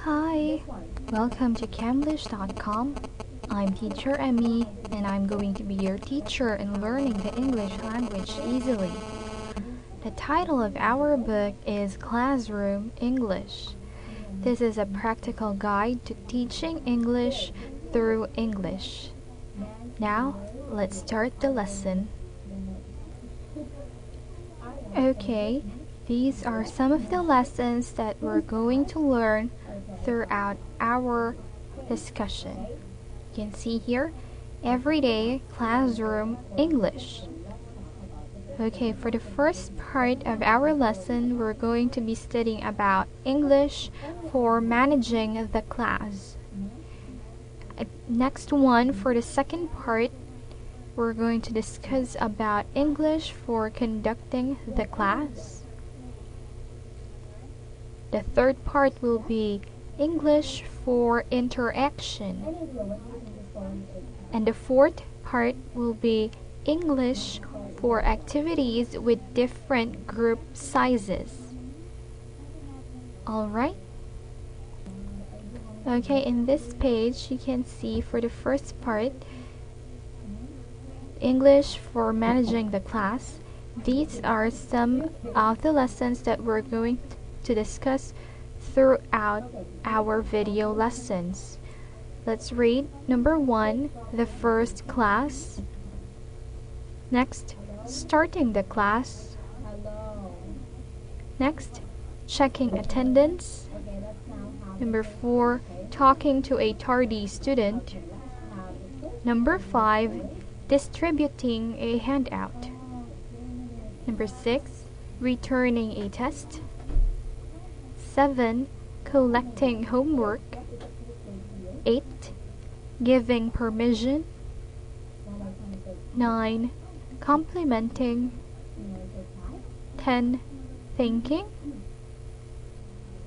Hi, welcome to Camlish.com. I'm teacher Emmy and I'm going to be your teacher in learning the English language easily. The title of our book is Classroom English. This is a practical guide to teaching English through English. Now, let's start the lesson. Okay, these are some of the lessons that we're going to learn throughout our discussion. You can see here, everyday classroom English. Okay, for the first part of our lesson, we're going to be studying about English for managing the class. Next one, for the second part, we're going to discuss about English for conducting the class. The third part will be English for interaction. And the fourth part will be English for activities with different group sizes. Alright? Okay, in this page you can see for the first part, English for managing the class. These are some of the lessons that we're going to discuss throughout our video lessons. Let's read. Number 1, the first class. Next, starting the class. Next, checking attendance. Number 4, talking to a tardy student. Number 5, distributing a handout. Number 6, returning a test. 7, collecting homework. 8, giving permission. 9, complimenting. 10, thanking.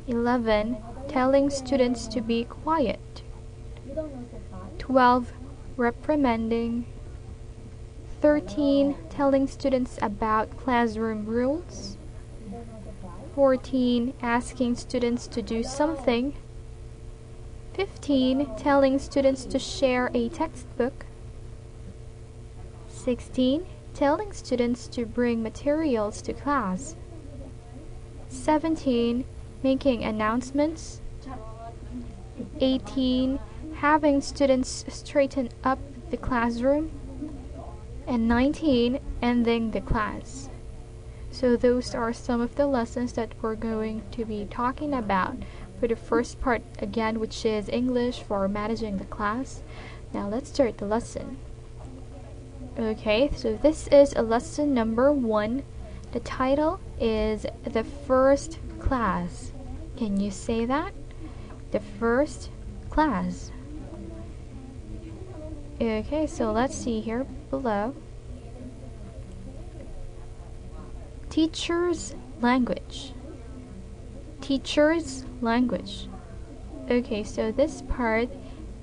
11, telling students to be quiet. 12, reprimanding. 13, telling students about classroom rules. 14, asking students to do something. 15, telling students to share a textbook. 16, telling students to bring materials to class. 17, making announcements. 18, having students straighten up the classroom. And 19, ending the class. So those are some of the lessons that we're going to be talking about for the first part again, which is English for managing the class. Now let's start the lesson. Okay, so this is a lesson number 1. The title is The First Class. Can you say that? The first class. Okay, so let's see here below. Teacher's language. Teacher's language. Okay, so this part,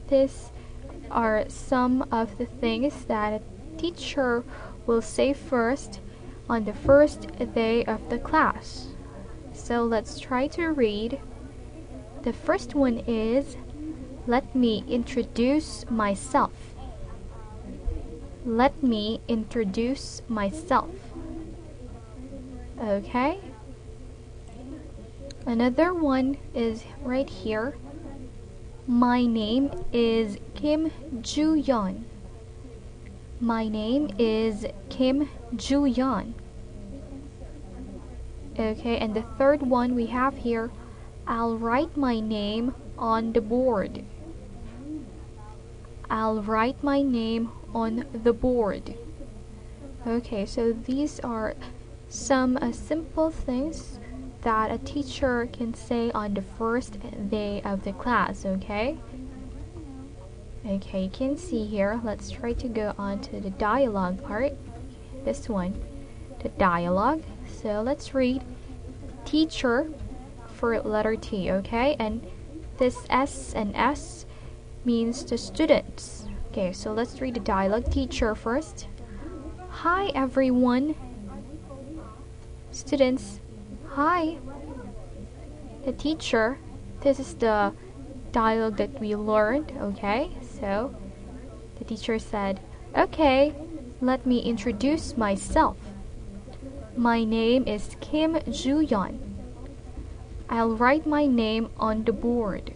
these are some of the things that a teacher will say first on the first day of the class. So let's try to read. The first one is, let me introduce myself. Let me introduce myself. Okay. Another one is right here. My name is Kim Ju-yeon. My name is Kim Ju-yeon. Okay, and the third one we have here, I'll write my name on the board. I'll write my name on the board. Okay, so these are some simple things that a teacher can say on the first day of the class, okay? Okay, you can see here. Let's try to go on to the dialogue part. This one, the dialogue. So let's read teacher for letter T, okay? And this S and S means the students. Okay, so let's read the dialogue. Teacher first. Hi everyone. Students, hi. The teacher, this is the dialogue that we learned, okay? So the teacher said, "Okay, let me introduce myself. My name is Kim Joo-yeon. I'll write my name on the board."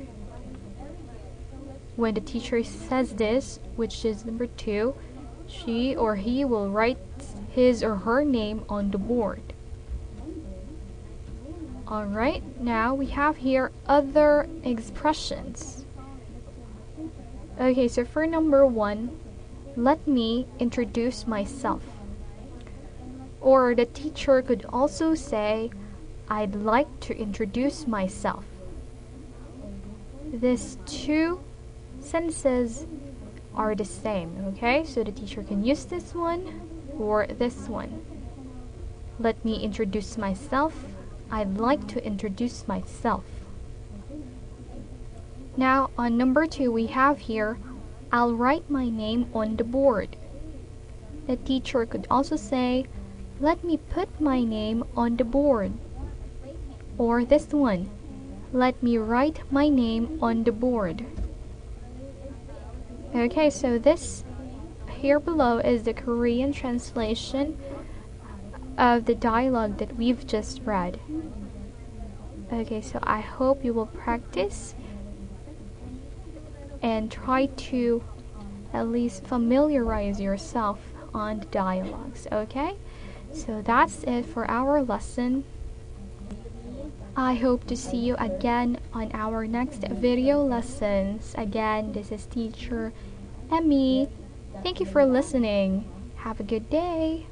When the teacher says this, which is number 2, she or he will write his or her name on the board. Alright, now we have here other expressions. Okay, so for number 1, let me introduce myself. Or the teacher could also say, I'd like to introduce myself. These two sentences are the same, okay? So the teacher can use this one or this one. Let me introduce myself. I'd like to introduce myself. Now on number 2 we have here, I'll write my name on the board. The teacher could also say, let me put my name on the board. Or this one, let me write my name on the board. Okay, so this here below is the Korean translation of the dialogue that we've just read. Okay, so I hope you will practice and try to at least familiarize yourself on the dialogues, okay? So that's it for our lesson. I hope to see you again on our next video lessons. Again, this is teacher Emmy. Thank you for listening. Have a good day.